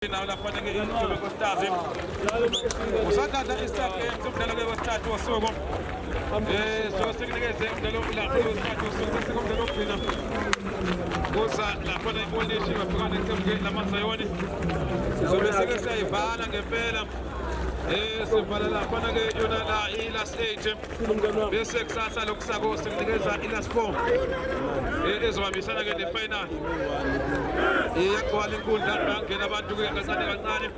Now la fana ke into ko stasi usaka da istake mtubdala ke wastatu wasogo so sekengeze mdalo la ko statu wasogo sekom dalo pina kosa la fana ibolde shi bafana ke la masayoni so beseka ibala ngempela sibhala la fana ke yona la ila stage bese kusasa lokusako sinikeza ila sport ezobambisana ke ne final iyaqwala inkundla bangena abantu ke kancane kancane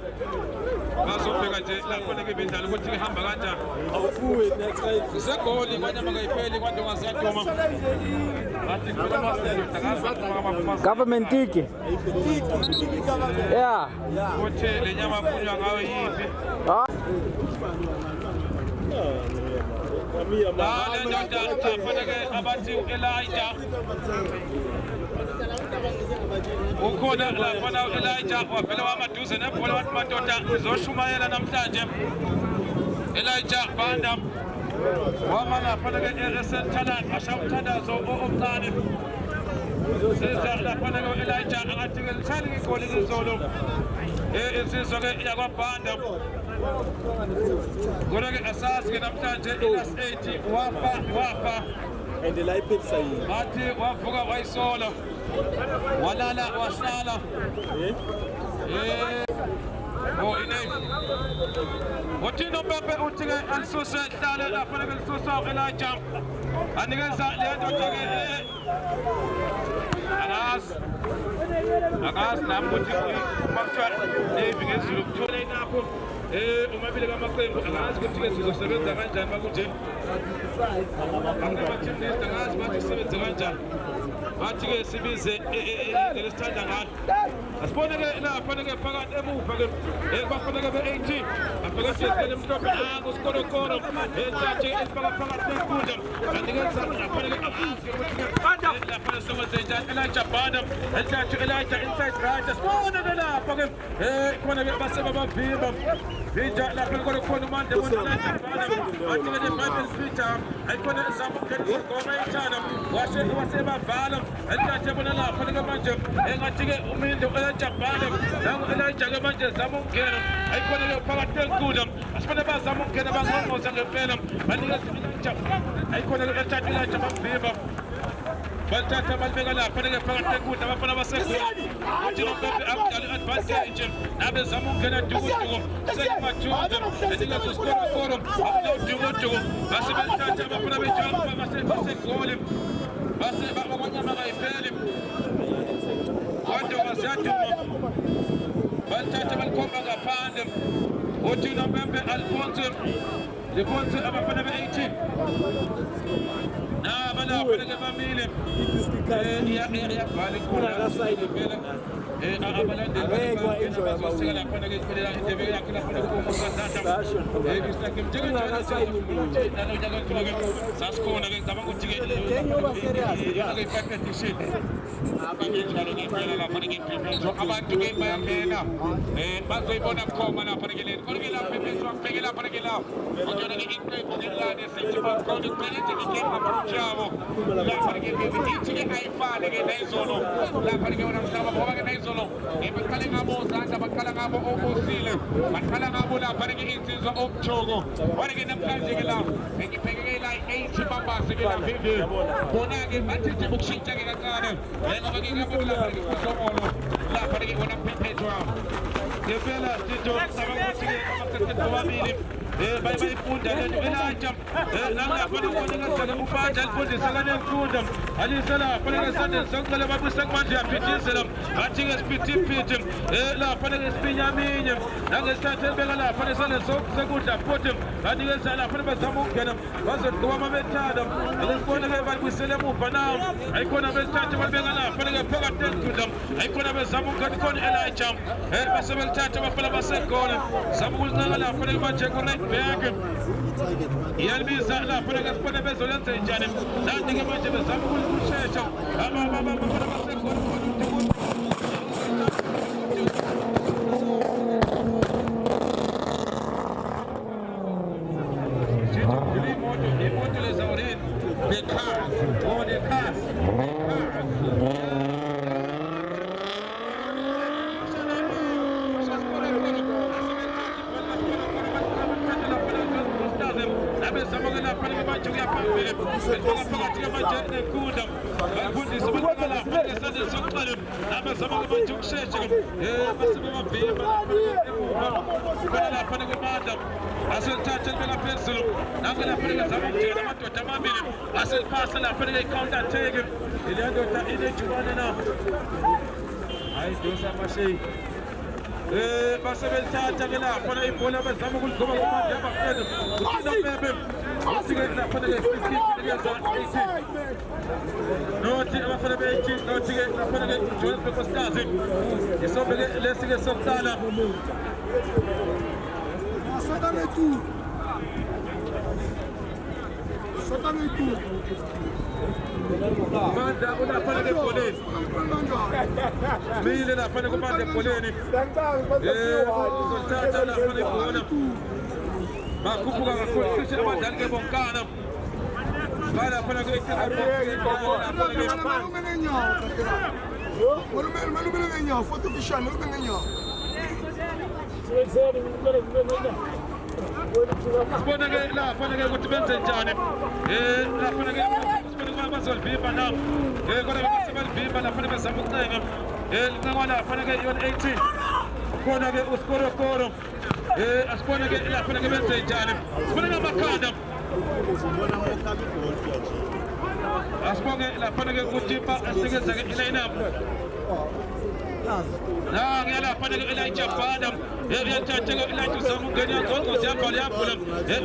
bazobheka nje lapho ke bendala ukuthi ihamba kanjani segoli kwanye mangayipheli kwadonga siyadoma government tiki yeah ukuthi lenyama kunywa ngayo yipi abathi Elijah ukhona lapha Elijah wavela wamaduze nebhola wathi madoda uzoshumayela namhlanje Elijah Banda wama lapha ke esentalent ashawuthandazo omncane seza lapha ke Elijah angathike lithali igoli izolo insizwa ke yakwaBanda kodwa ke asasi ke namhlanje ilas 80 wafa and the life is saying bathi wavuka wayisola walala wahlala oh inave wathi nompempe uthi ke alisusa hlala lapha ke lisusa Elijah anikeza le ndoda ke akas namuthi bakuthiwa navy ngezulu kuthola inapho umabili kamaqembu akazi ukuthi ke sizosebenza kanjani bakunje abathimnista akazi bathi sisebenze kanjani bathi ke sibize lesithanda ngalo asibone ke lapha ke phakathi emuva ke bafana ke be-18 afike siyesele mhlophe kusikolokolo ethathe elifaka phakathi kwenkundla anikeza lapha ke akazi ukuthi lapha sokwenze njani Elijah Banda ethathe Elijah inside right asibone ke lapha ke khona ke baseba bavimba Vija la película con un man de buena leche, antes de Bible Peter, hay con el Samu que come y chana, wase ba balam, el tache buena la película manche, en achique humilde el chapale, la chaga manche Samu que hay con el pagatel kudam, aspana ba Samu que ba no se le pelam, aniga chap, hay con el tache la chapa viva. Baltata malbega la fana pagatel kudam, fana ba se Jino pepe advantage, abe Samu que na dugu Selma Jordan, and the other score for him. I'm to Bassett, I'm going to jump. Bassett, call him. Bassett, I'm going to fail him. What was that? Baltata will come back upon him. What do you remember? Alfonso, the Ponce of a 80. Now, I'm going to give a million. Yeah, Kalangabo Zanda, Kalangabo Osile, Kalangabo La Paragins of Chogo, what again the Pagila, and you pay like 8 Bamba, Sigila, Bonagi, Matty Bushita in a garden, and I'm going to La Paragona Pedro. The Bella did by my food and Elijah, Nanga Panagonia, Upajal, put the Salaman Kudam, Alisala, Panagan, Sanka Sakmanja, Pitism, Antingas Pitim Pitim, La Panagas Pinyamin, Nanga started Bella, Panasan, Saguta, put him, Adigasala, Panasamukanam, wasn't Guamametadam, and then one of them with Selemu Panam. I could have been touched by Bella, Panaga Pagatel to them. I could have been Samukan Elijah, and possible touch of a Palabasan, some will not allow Panaga Yalbi Zala, Panagas Panabas, and Janet, nothing about the Samu phambili phakathi manje nenkundla bafundisa abantwana lapha ngesandla sokuqala abazama manje ukushesha basebevimba emuva khona lapha nekwamandla aselithatha libeka phezulu nange lapha nezama ukujika amadoda amabili aseliphasa lapha ne-counter attack ile ndoda inejubane na hayi dosa amasheyi basebelithatha ke lapha na ibhola abazama ukuligoma kumandla abafeza uthina bebe uthike lapha ne-15 nothi abafana be-18 nothi-ke lapha ne-Johannesburg Costas isobeke lesi-ke sokuqala Manda ulapha nebholeni Mile lapha kumanda ebholeni uzothatha lapha nebhola bakhuphuka kakhulu cishe abadlali ke bonkana balapha sibona ke lapha ukuthi benze njani lapha ke sibona bazolivimba na kodwa basebalivimba lapha bezama ukuncenga lincenga lapha ke yon 18 khona ke uSkorokoro asibona ke lapha ke benze njani sibona ngamakhanda asibona lapha ke uTipa asikeza ke line up la ngiyalapha ke Elijah Bada uyathatha ke Elijah uzama ukungena zonke ziyabhala yabhula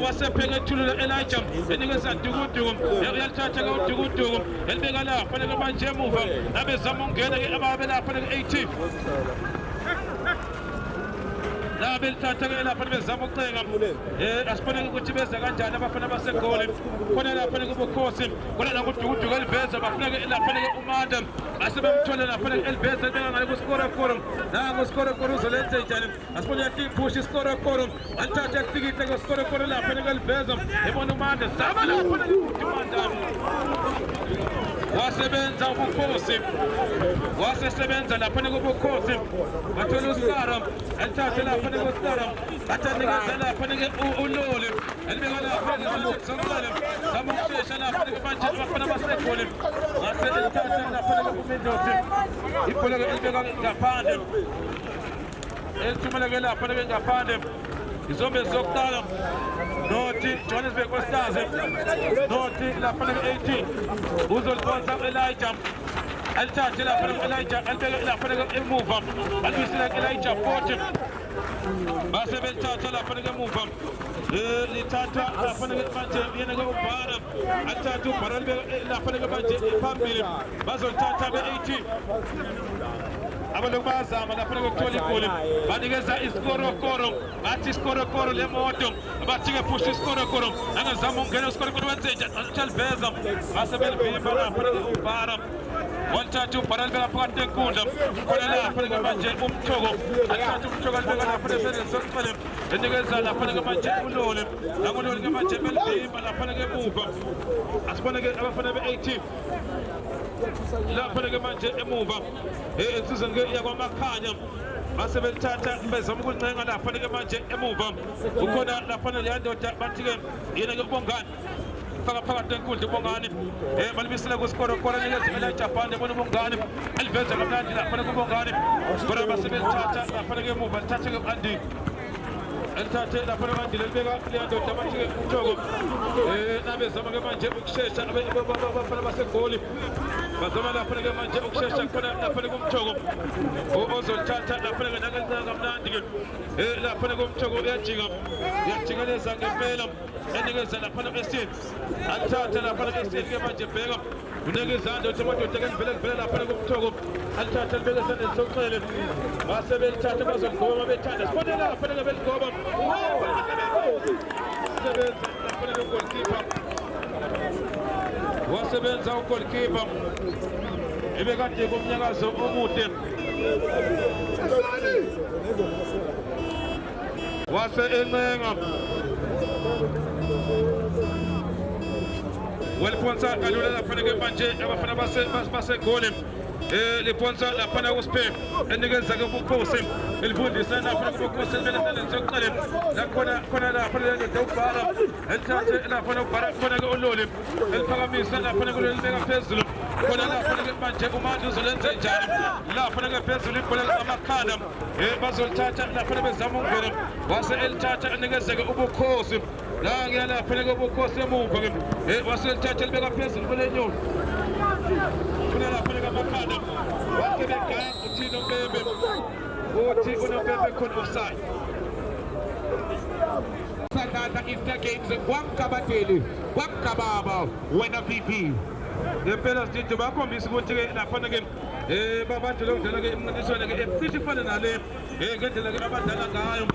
wasepheke ethulula Elijah enikeza dukuduku uyalithatha ke udukuduku elibeka lapha ke manje emuva abezama ukungena ke ababe lapha ke 18 la belithatha ke lapha bezama ukucenga asibone ukuthi beza kanjani abafana basegoli khona lapha ke ubukhosi khona la kudukuduku eliveza bafuna ke lapha ke uManda asebemthola lapha ke eliveza beka ngale kuSkorokoro nango uSkorokoro uzolenza njani asibone yathi push uSkorokoro anthatha kutikite ke uSkorokoro lapha ke eliveza ebona uManda zama lapha ke uManda wasebenza ubukhosi wasesebenza lapha ke ubukhosi bathola uSara anthatha lapha ke uSara athanikeza lapha ke uLoli elibeka lapha ke uSara samushesha lapha ke manje abafana basegoli wasebenza lapha ke uMendosi ibhola ke elibeka ngaphandle elithumela ke lapha ke ngaphandle izombe zokuqala nothi Johannesburg Costas nothi lapha ke 18 uzolibonza Elijah alithathe lapha ke Elijah alibeka lapha ke emuva alibisela ke Elijah 40 basebelithatha lapha ke emuva lithatha lapha ke manje yena ke uBhara alithatha uBhara lapha ke manje phambili bazolithatha be-18 abantu bazama lapha ukuthola igoli banikeza iSkorokoro bathi iSkorokoro lemoto bathi ke push iSkorokoro angazama ukungena iSkorokoro wenze njalo basebelivimba lapha uBhara wathatha uBhara libeka phakathi enkundla khona lapha ke manje umthoko athatha umthoko libeka lapha esendlini sokuqala enikeza lapha ke manje uLoli nakuLoli ke manje belivimba lapha ke emuva asibone ke abafana be-18 lapha ke manje emuva insizwa ke yakwamakhanya basebelithatha bezama ukuncenga lapha ke manje emuva ukhona lapha le ndoda bathi ke yena ke uBongani faka phakathi enkundla uBongani balibisela kuSkorokoro nikeza Elijah Banda bona uBongani aliveza kamnandi lapha ke uBongani kodwa basebelithatha lapha ke emuva lithatha ke Andi elithathe lapha manje libeka le ndoda bathi ke uThoko nabezama ke manje ukushesha abafana basegoli bazama lapha ke manje ukushesha khona lapha ke uMthoko ozolithatha lapha ke nakenza kamnandi ke lapha ke uMthoko uyajikeleza ngempela enikeza lapha ke esini alithatha lapha ke esini ke manje bheka unikeza ndoda amadoda ke ngivela lapha ke uMthoko alithatha libeka esandleni sokuqala basebelithatha bazogoma bethanda sibone lapha ke beligoma sebenza lapha ke goalkeeper wasebenza ugoalkeeper ebekade kumnyakazo omude wase encenga waliphonsa kalula lapha ke manje abafana basegoli liphonsa laphana kuSphere enikeza ke ubukhosi elifundisa lapha kubukhosi elibekele sokuqala khona lapha le nto ubhala elithathe lapha ubhala khona ke ololi eliphakamisa lapha kuleli libeka phezulu khona lapha ke manje umanje uzolenza njani lapha ke phezulu ibhola amakhanda bazolithatha lapha bezama ukungena wase elithatha enikeza ke ubukhosi la ngiyalapha ke ubukhosi emuva ke wase elithatha libeka phezulu kulenyoni khona lapha ke amakhanda wase begaya uthino bebe uthi unombebe khona offside Sandata Easter Games kwamkabateli kwamkababa wena VP ngempela sithi bakhombisa ukuthi ke lapha ke babantu lokudlala ke imncintiswano ke efithi fana nale ngendlela ke abadlala ngayo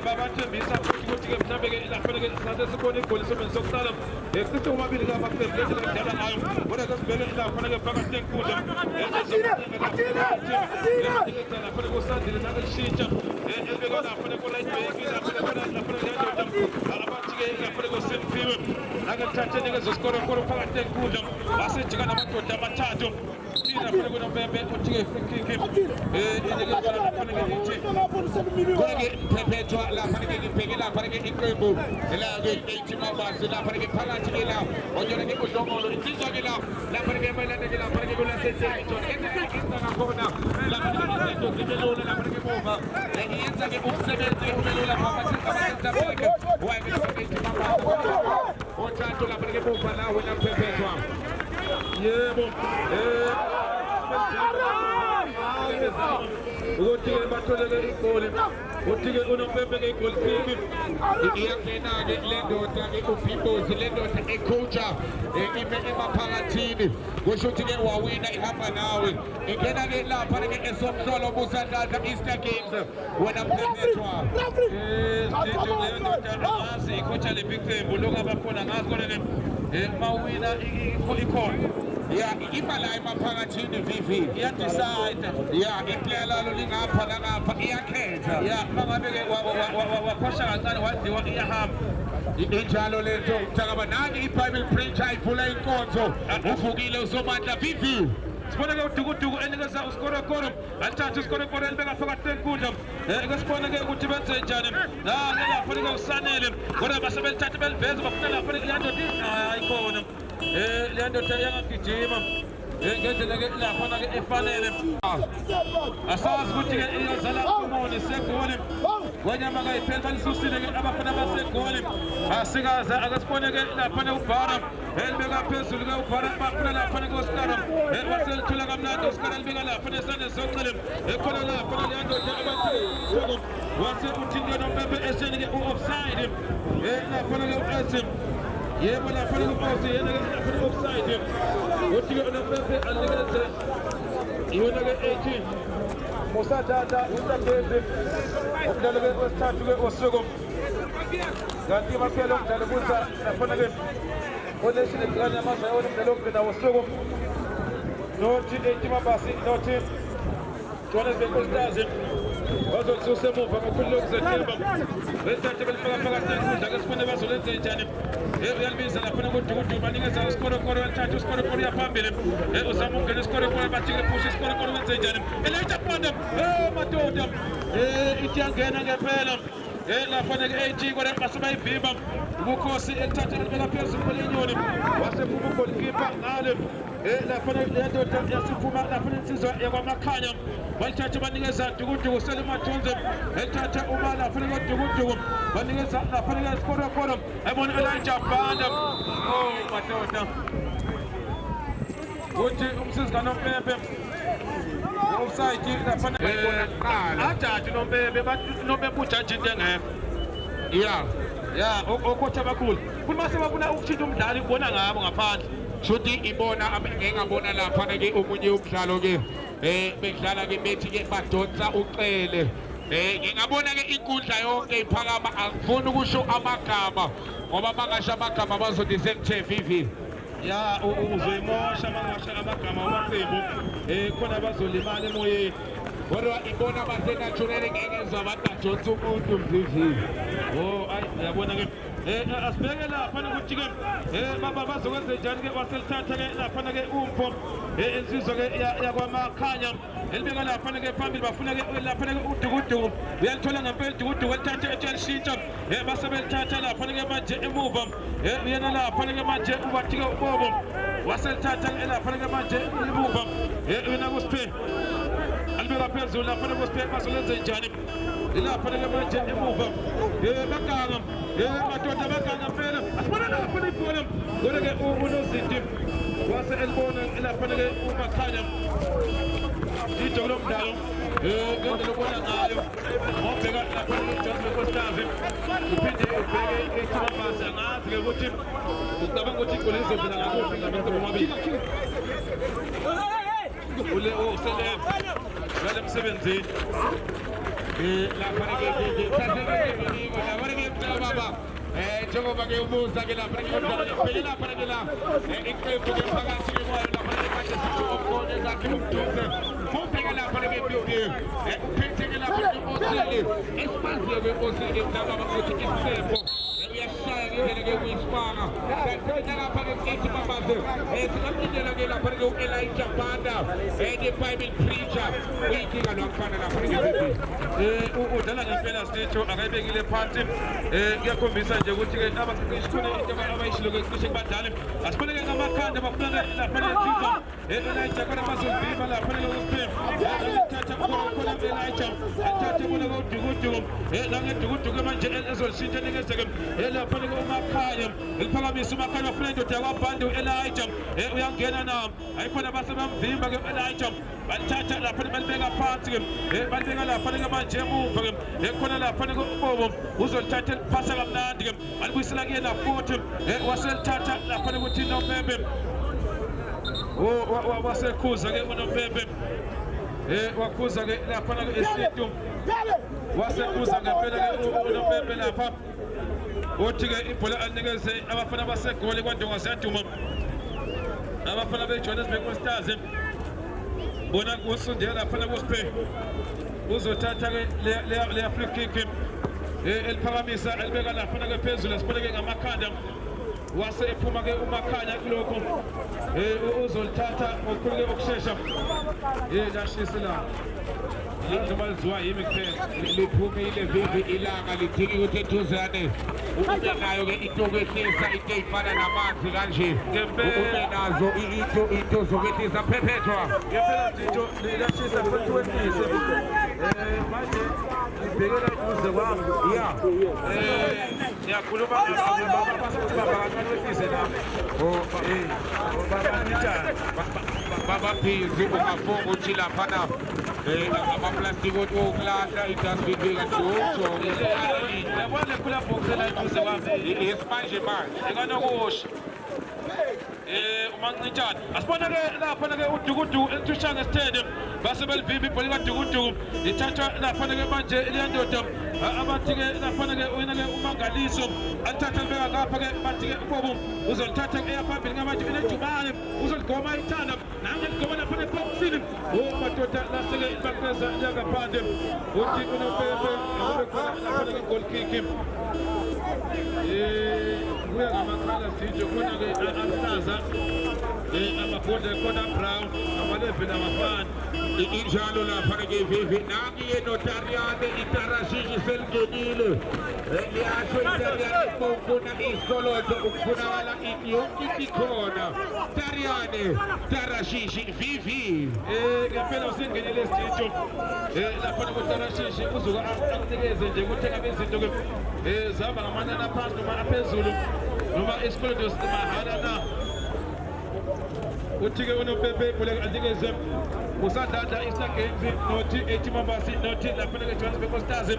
babathembisa ukuthi ke mhlambe ke lapha ke sase sikhona igoli sokuqala sithi umabili ka bafike ngendlela kudlala ngayo kodwa ke sibele lapha ke phakathi tenkundla lapha ke kusandile nakushintsha elibeka lapha ke right back lapha ke abathi ke lapha ke Simpiwe nakathathe ke zoskoro phakathi tenkundla basejika namadoda amathathu Tina pele kuna bebe uthike free kick Konke Perpetua lapha ke ngibheke lapha ke iqembu la ke iTimabasi lapha ke phakathi ke la ojona ke udlongolo insizwa ke la lapha ke bayilanda ke lapha ke kula senteni ijona enza ngakhona lapha ke izinto zimelula lapha ke bova yenza ke umsebenzi umelula phakathi abasenza bonke waye ke iTimabasi othathu lapha ke bova la wena Perpetua yebo ukuthi batholele igoli uthi ke unompembe ke igoli kick iyangena ke le ndoda ke uPipozi le ndoda ecoacha ime emaphakathini kusho ukuthi ke wawina ihamba nawe ingena ke lapha ke esomhlolo busandla Easter Games wena Perpetua sithi le ndoda ngazi icoacha le big game lokabakhona ngazi kona ke mawina ikhona ya imali emaphakathini VV iya decide ya iphela lo lingapha la ngapha iyakhetha ya mangabe ke waphosha kancane wadliwa iyahamba injalo lento thakaba nani iBible preacher ivula inkonzo uvukile uSomandla VV sibona ke udukuduku enikeza uSkorokoro athatha uSkorokoro elibeka phakathi tenkundla ke sibona ke ukuthi benze njani lapha ke usanele kodwa basebelithatha beliveza bafuna lapha le ndoda ayikhona le ndoda yangagijima ngendlela ke lapha ke efanele asazi ukuthi ke iyazala umoni segoli wenyama ka iphela balisusile ke abafana basegoli asikaza akasibone ke lapha ubhara elibeka phezulu ke ubhara bafuna lapha ke uSkara waselithola kamnandi uSkara libeka lapha nesandla soqele ekhona lapha le ndoda abathi wase uthi nompembe eseni ke offside lapha ke uSim yebo lapha ke upause yena ke lapha offside uthi ke unompembe anikeze yona ke 18 Mosatata uSabeze umdlalo ke wesithathu ke osuku kanti maphela umdlalo kuza lapha ke olesine plan yamazwe yona umdlalo wokugcina wosuku nothi eTimabasi nothi Johannesburg Stars bazotsusa emuva kakhulu lokuzethemba besithathe belifaka phakathi tenkundla ke sifune bazolenza njani uyalibiza lapha kudukudu banikeza uSkorokoro elithatha uSkorokoro yaphambili uzama ukungena uSkorokoro bathi ke push uSkorokoro wenze njani eletha ponda madoda ithi yangena ngempela lapha ke 80 kodwa basebayivimba ubukhosi elithatha elibeka phezulu kwenyoni wasephuma ugolikipa ngale lapha le ndoda yasiphuma lapha insizwa yakwamakhanya balithatha banikeza dukuduku selimathunze elithatha uma lapha ke dukuduku banikeza lapha ke Skorokoro ayibona Elijah Banda madoda uthi umsizi kaNompembe offside lapha ajaji Nompembe bathi Nompembe ujaji into engekho ya okocha abakhulu kumase babona ukuthinta umdlali kubona ngabo ngaphandle shuthi ibona ngengabona lapha ke omunye umdlalo ke bedlala ke bethi ke badonsa uqele ngingabona ke inkundla yonke iphakama akufuni ukusho amagama ngoba bangasho amagama bazothi sengithe VV ya uzoyimosha mangasha amagama amaqembu khona bazolimala emoyeni kodwa ibona bathe naturally ngeke ngezwe abantu badonsa umuntu VV ayi uyabona ke asibeke lapha ukuthi-ke bazokwenza njani ke waselithatha-ke laphana-ke umpho insizwa-ke yakwamakhanya elibeka laphana-ke phambili bafuna-ke laphana-ke udukuduku uyalithola ngempela idukuduku elithatha etshelishintsha basebelithatha laphana-ke manje emuva uyena laphana-ke manje ubathi-ke ubobo waselithatha laphana-ke manje emuva yena kusiphe alibeka phezulu laphana kusiphe bazolenze njani laphana-ke manje emuva baganga madoda baganga mpela asibona laphana ibhola kodwa-ke unozinti wase elibona laphana-ke umakhanya ijoko lomdlalo ngendlela obona ngayo ngobheka laphana eJohannesburg Costas uphinde ubheke eThibambasi angazi-ke ukuthi ucabanga ukuthi igoli lizovela ngakuphi ngamaqembu amabili usele ngale msebenzini njengoba-ke ubuza-ke lapha-ke la iqembu-ke phakathi kwayo lapha-ke manje sithi okhona ezakhe umduze ubheke lapha-ke building uphethe-ke lapha-ke osile esibaziyo-ke osile mnababa ukuthi isipho uyashaya ngendlela-ke kuyisipanga lapha-ke mkethi babaze singamlindela-ke lapha-ke u-Elijah Banda the-Bible preacher uyinkinga lwakufana lapha-ke udlala ngempela sitho akayibekile phansi kuyakhombisa nje ukuthi-ke abaqeqeshikune into abayishilo-ke cishe kubadlali asiboneke ngamakhanda bafuna-ke laphana ensizwa Elijah khona bazolibhima laphana-ke uspim thatha khona Elijah athathe bona-ke udukuduku nangedukuduku manje ezolishintsha nikezeke laphana-ke umakhanya eliphakamisa umakhanya bafuna indoda yakwabhande u-Elijah uyangena nawo ayikhona basebamvimba-ke u-Elijah balithatha laphana balibeka phansi-ke balibeka laphana-ke manje emuva-ke khona laphana-ke ubobo uzolithatha eliphasa kamnandi-ke balibuyisela kuyena futhi waselithatha laphana ukuthi nompembe wasekhuza-ke unompembe wakhuza-ke laphana-ke esitu wasekhuza ngempela-ke unompembe lapha uthi-ke ibhola alinikeze abafana basegoli kwandonga ziyaduma abafana beJohannesburg Costas bona kusundela laphana kusiphe uzothatha-ke leya free kick eliphakamisa elibeka laphana-ke phezulu esiboneke ngamakhanda wase ephuma-ke umakhanya kulokhu uzolithatha ngokukhulu-ke okushesha lashise la noma liziwa yimi kuphela liphumile vivi ilanga lidinga ukuthi eduzane ube nayo-ke into okwehlisa into ey'fana namanzi kanje ube nazo into zokwehlisa phephethwa ngempela into lashisa futhi wehlise manje ngibhekela eduze kwami ya ngiyakhuluma babakancane wehlise bababhizi ungafunga ukuthi laphana amaplastiki okulahla idasbibika nje yabona lephula boxela eduze kwami yesimanje manje ekanokusho umancitshana asibona-ke laphana-ke udukuduku elithushanga stadium base belivimba ibhola likadukuduku lithathwa laphana-ke manje eliyandoda abathi-ke laphana-ke wena-ke umangaliso alithatha libeka ngapha-ke bathi-ke ubobo uzolithatha eyaphambili ngamanje unejumane uzoligoma ithanda nangeligoma laphana ebhokisini madoda lase-ke ibaqeza lyangaphandle uthi unopepe abekhona laphana-ke golkiki kuya ngamakhala sitho khona-ke aluhlaza amabhodla khona brown amaleveli amafani injalo lapha-ke vivi nangiye notariane itarashishi selingenile liyasho itariane ukufuna isikoloto ukufunakala yonke ikhona tariane tarashishi vivi ngempela usengenile esitho laphana kwetarashishi uzuka akunikeze nje ukuthenga bezinto-ke zihamba ngamanani aphansi noma aphezulu noma isikoloto mahhala na uthi-ke unopepe ibhola anikeze usadlala Eastern Games nothi eThibambasi nothi laphana-ke Johannesburg Costas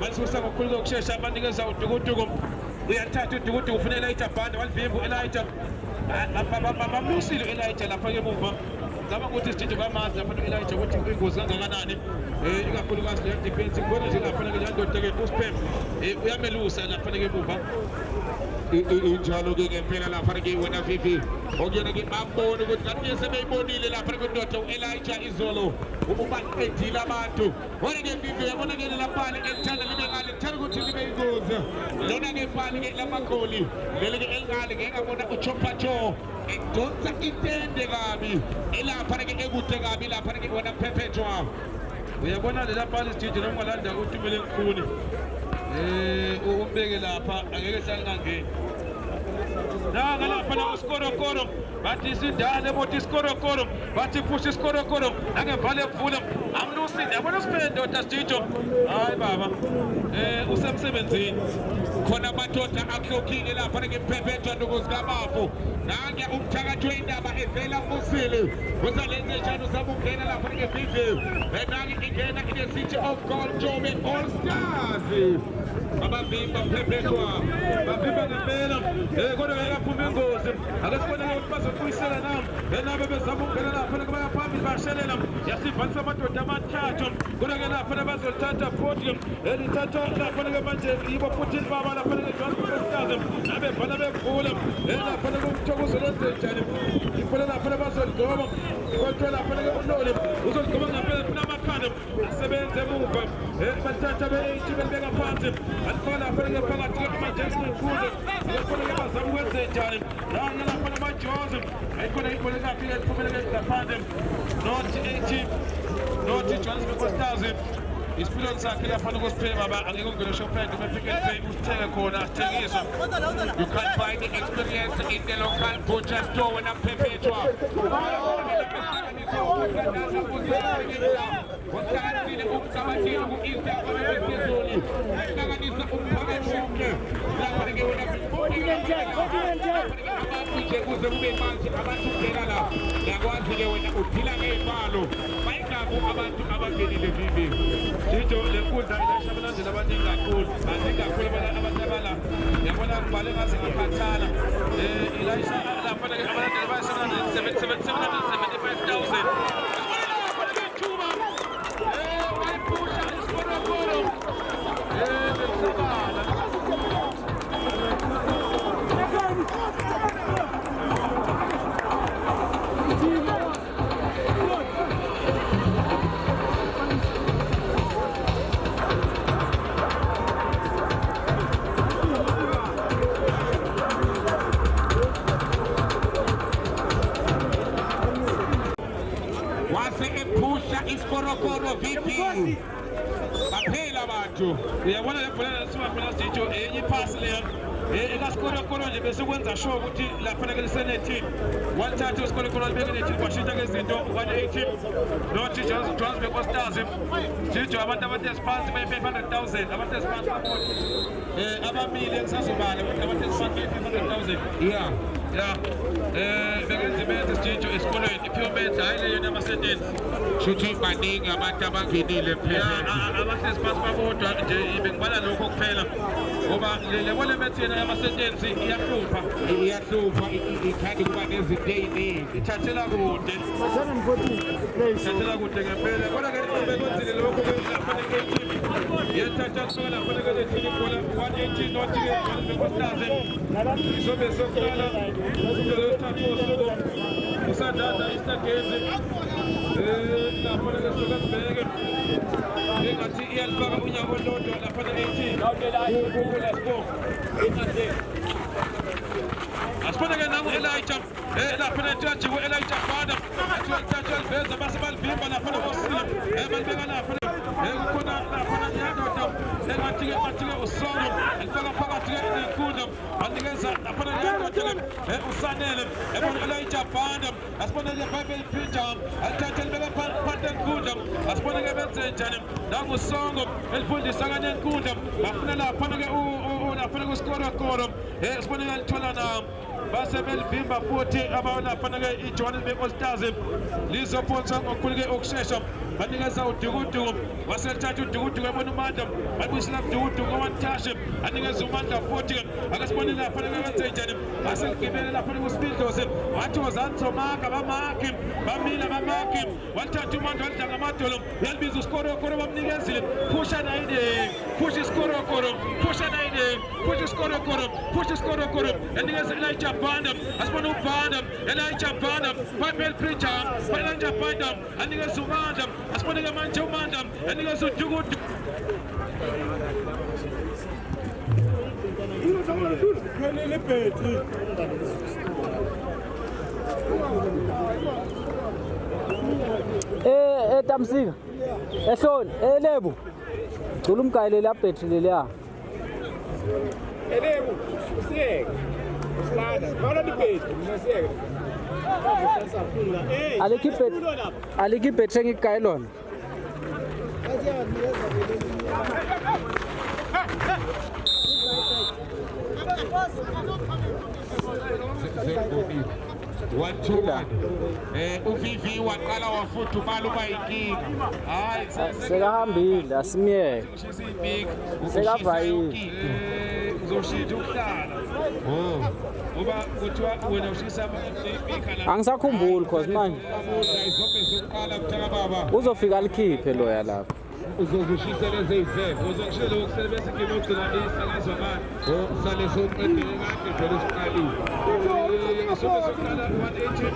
balisusa ngokukhulu kokushesha banikeza udukuduku uyathatha udukuduku ufuna Elijah Banda walivimba u-Elijah bamlusile u-Elijah lapha-ke emuva ngicabanga ukuthi isithinto kamazi laphana u-Elijah ukuthi ingozi kangakanani ikakhulukazi leyo defense ngibona nje laphana-ke leyandoda-ke uspem uyamelusa laphana-ke emuva injalo-ke ngempela lapha-ke wena vivi okuyena-ke babone ukuthi kanti sebeyibonile lapha-ke indoda u-Elijah Izolo ubaqedile abantu wona-ke vivi uyabona-ke lapha-ke elithanda libe ngale lithanda ukuthi libe ingozi lona-ke pali la magoli lelike elingale ngeke ngabona uChompacho edonsa intende kabi elapha ke ekude kabi lapha ke wona Phephetshwa uyabona lela pali sijije noma landa uTumele Nkhuni umbeke lapha angeke salingangeni nanga lapha na uSkorokoro bathi sidale bothi iSkorokoro bathi push iSkorokoro angevale kuvula amnusi yabona uSpendo Tasjijo hayi baba usemsebenzini khona amadoda ahlokile lapha ke Phephetshwa ndokuzikabafu nange umthakathi wendaba evela musile uzalenze njalo sabungena lapha ke video nange ingena in the City of God Jobe All Stars abavimba Phephetshwa bavimba ngempela kodwa akaphuma ingozi akasibona ukuthi bazokuyisela nami benabe bezama ukungena lapha kubaya phambili bashelela yasivanisa amadoda amathathu kodwa ke lapha bazolithatha podium elithatha lapha ke manje yibo futhi baba lapha ke Johannesburg nabe bhala bevula lapha ke umthokozo lonzenjani iphela lapha bazoligoma kodwa lapha ke uNoli uzoligoma ngempela funa amakhanda asebenze emuva bathatha be-8 belibeka phansi alifaka lapha ke phakathi kwama-Jackson Nkuze lapha ke bazama ukwenzenjani nanga lapha namajozi ayikhona ibhola lakhe liphumelele ngaphandle not 80 not Johannesburg Stars isipiloni sakhe lapha nokusiphela baba angeke ungene Shoprite Pick n Pay usithenge khona asithengisa. You can find the experience in the local butcher store when I'm Phephetshwa. Wasakathile umcabathile ku-Easter kwabezizoli ehlanganisa umphakathi wonke lapha ke wena abafike kuze kube manje abantu ungena la yakwazi ke wena uphila ngey'malo bayingabo abantu abangenile vivi Jijo le nkundla ilashabalandela abaningi kakhulu abantu abala yabona ngibale ngaze ngaphathana ilayisha lapha ke abalandeli bayasebenza 775,000 Iskorokoro Vicky baphela abantu uyabona le bhola lasuka phela Jijo enye ipass leyo ekaSkorokoro nje bese kwenza sure ukuthi lapha ke lisenethi wathatha uSkorokoro libeke nethi kwashintsha ngezinto 180 not Johannesburg Stars Jijo abantu abathe-spans bayi-500,000 abathe-spans abamile engisazobala abathe-spans bayi-500,000 bekenzibenze Jijo esikolweni iphiwomenzi hayi leyo namasentensi shuthi baningi abantu abangenile abathe-spans babodwa nje bengibala lokho kuphela ngoba lebona methena yamasentensi iyahlupha ithanda ukuba nezinto ey'ningi ithathela kude ngempela kodwa ke bekwenzile lokho lapha yethatha kusuka lapha ke ibhola 180 not ke Johannesburg Stars isobe sokuqala loluthathu usuku usadada isitagezi lapha ke suka sibheke engathi iyalifaka unyaka olodwa lapha ke-18 kuLaspo asibona ke nangu Elijah lapha nethaji ku-Elijah Banda athiwa liveza base balivimba lapha nokosila balibeka lapha kukhona lapha nyadoda engathi-ke uSongo alifaka phakathi nenkundla banikeza lapha nyadoda uSanele ebona Elijah Banda asibona ke Bible Preacher alithathe libeke phansi enkundla asibona ke benze njani nanguSongo elifundisa kanye enkundla bafuna lapha ke lapha kuSkorokoro sibona ke lithola nami base belivimba futhi lapha ke iJohannesburg All Stars lizophonsa ngokukhulu ke ukushesha banikeza uDukuduku waselithatha uDukuduku ebona uMandla babuyisela uDukuduku owanthashe anikeza uMandla futhi akasibone lapha ke benze njani baseligibele lapha kuSpindlozi wathi wozanzomaka bamaki bamila bamaki wathatha uMandla walidla ngamadolo yalibiza uSkorokoro bamnikezile phusha nayide push iSkorokoro phusha nayide push iSkorokoro push iSkorokoro yanikeza Elijah Banda asibona uBanda Elijah Banda Bible Preacher Elijah Banda anikeza uMandla asibona ke manje uMandla anikeza uDukuduku le battery. Tamsika. Ehloni, Lebu. Cula umgayile la battery leliya. Lebu, usiyeke. Usilanda. Mawula le battery, mina siyeke. Aliki battery engigayile lona. uvivi waqala wafuthi umaluba inkinga hayi sekahambile asimiyeke sekavayile uzoshintsha ukuhlala ngoba kuthiwa wena ushisa ikhala angisakhumbuli cause manje uzoqala mthaka baba uzofika likhiphe loya lapha uzokushisa lezi izifo uzokushela ukusebenza igame yokugcina isakazwa manje sale soqedile kade vele siqalile sokuqala 180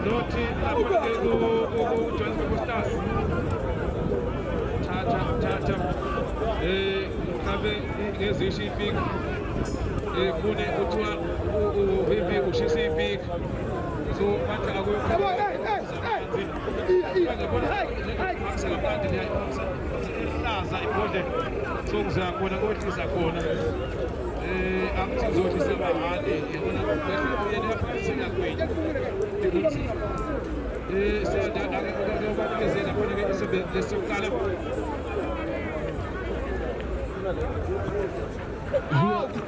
nothi lapha ku-Johannesburg Stars thatha mhlawumbe ngezisho ipiki kune kuthiwa uvivi ushisa ipiki so manje laza ibhodle sokuzakubona kohlisa khona akuthi uzohlisa amahande yabona yena phakathi ngakwenye ukuthi siyadabanikezela khona ke isebenze sokuqala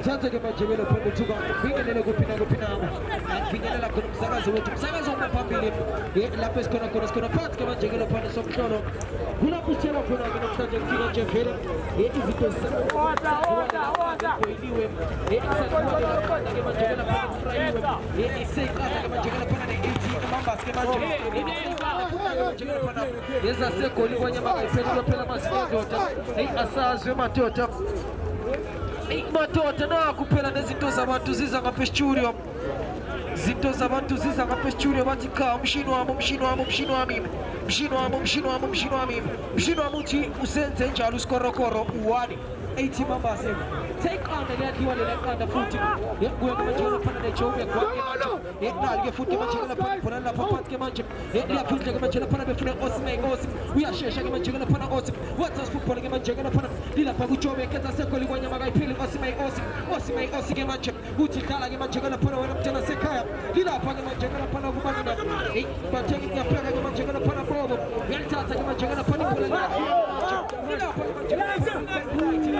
Sasa kama jebelo pande tuka fingelele kupina fingelela kuna msakazo wetu msakazo mpambili la pesco na kuna parts kama jebelo pande somsholo kuna kuchela kuna mtaje kile chefere hizi pesa oda kuiliwe exactly kama jebelo pande fraiwe kama jebelo pande mamba kama jebelo pande yesa seko liwanya makaipelo pela masifadota asazwe matota Matota na kuphela nezinto zabantu ziza ngapesitudio zinto zabantu ziza ngapesitudio bathi cha umshini wami uthi usenze njalo usikorokoro u1 80 members take on the yakhiwa leqanda futhi kuya kama njalo phana nejobe kwakhe yedali ke futhi manje kana phana khona lapha phansi ke manje liyaphindla ke manje lapha befuna Osimay uyashesha ke manje kana phana what's us football ke manje kana phana lilapha kujobe kenza sekho likwanya makayiphili Osimay ke manje uthi dala ke manje kana phana wena mthana sekhaya lilapha ke manje kana phana kubanina bathenge kuyapheka ke manje kana phana bobo yalithatha ke manje kana phana ibhola lilapha ke manje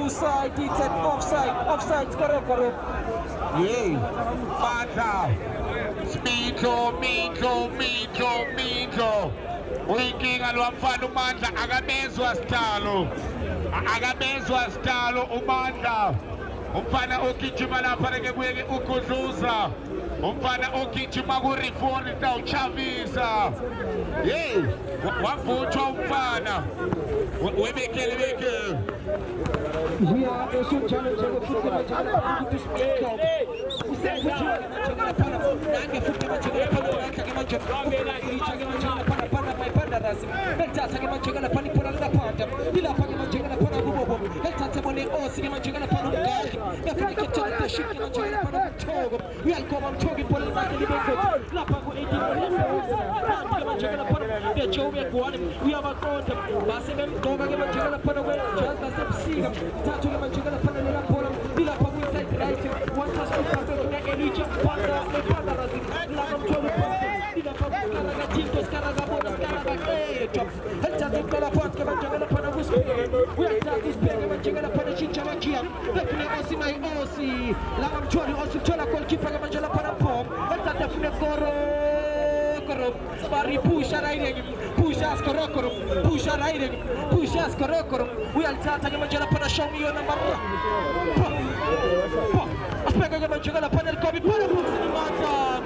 Side, it's an offside, correct. Yay, Mata, Mito. Uyinkinga lwamfana uMandla akabezwa sitalo uMandla. Umfana ogijima lapha ke kuye ukudluza. Umfana ogijima ku reform tawuchavisa. Hey, wavuthwa umfana. Webekele. Here is a challenge of football to speak up. We are taking Majala Pana, show me your number. Aspetta che Majala Pana il Kobe Pana Books in Manta.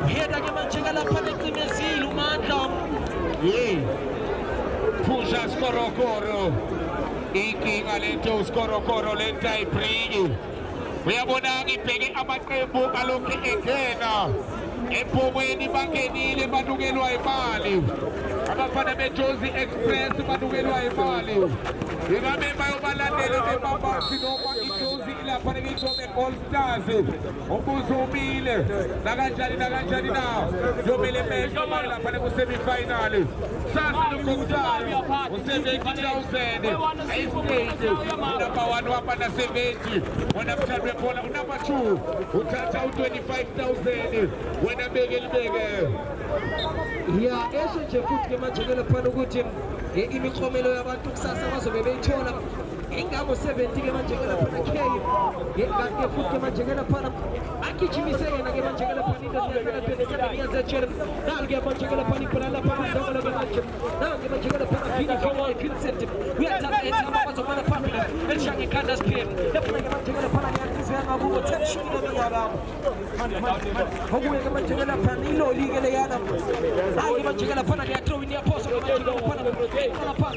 Here che Majala Pana il Mesil Manta. Pusha scorocoro. Iki alento scorocoro lenta e primi. uyabona ngibheke amaqembu kalokhu engena empomweni bangenile banukelwa imali abafana beJozi Express banukelwa imali ingabe bayobalandela bebabasi noma iJozi ilapha ngithobe All Stars umbuzo umile nakanjani na yomele mesho lapha ku-semi final sasa lokuqala u-70,000 ayistate number 1 wapha na 70 wena mthandwe bhola number 2 uthatha u-25,000 wena beke ya esho nje futhi ke manje ke lapha ukuthi imiklomelo yabantu kusasa bazobe beyithola ingabo 70 ke manje ke lapha K ke futhi ke manje ke lapha agijimise yena ke manje ke lapha into yakhe 27 years echele nalike manje ke lapha ibhola lapha ndongolo ke manje nange manje ke lapha Vini Kongo Vincent uyathatha ethi bazobona phambili elishange ikhanda speed yafuna ke manje ke lapha ngiyathizwe ngakubo 10 shini leminyaka okuye ke manje ke lapha iloli ke leyana nange manje ke lapha ngiyathrow in yaphoso ke manje ke lapha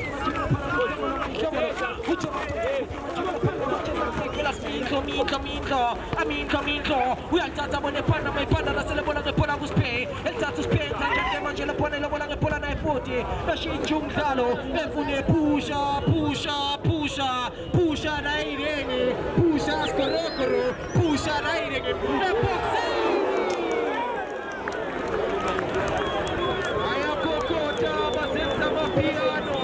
Minto uyalithatha bona ephanda mayipanda laselebona ngepola kuSpay elithatha uSpay njenge manje lebona ilobona ngepola naye futhi bashintsha umdlalo befune pusha nayirenge pusha skorokoro pusha nayirenge eboxing ayakokota basenza mapiano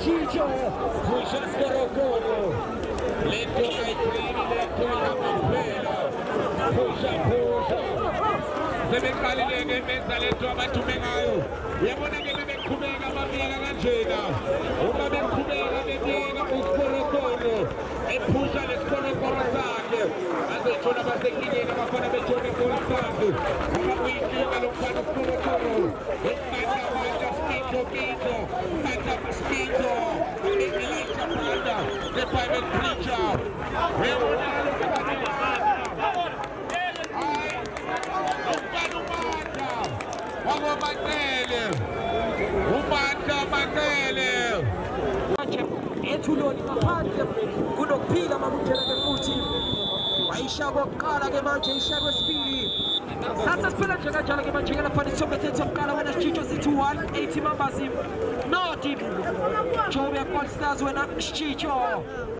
Chicho, pusha skorokoro lento kaitrini lento kamapela pusha sebeqalile ngemenza lento abathume ngayo uyabona ke bebeqhubeka babiyeka kanjena uma beqhubeka bebiyeka uskorokoro ephusha lesikorokoro sakhe azothola basenkingeni abafana beJozi Express abakuyinkinga lomfana uskorokoro ekanda manje Spito Spito Elijah Panda the private preacher Umandla ethuloni ngaphandle kunokuphila makujela ke futhi wayisha kokuqala ke manje isha kwesibili sasa siphela nje kanjalo ke manje ke lapha isombethetho oqala wena Chicho sithi 180 members not Jobe All Stars wena Chicho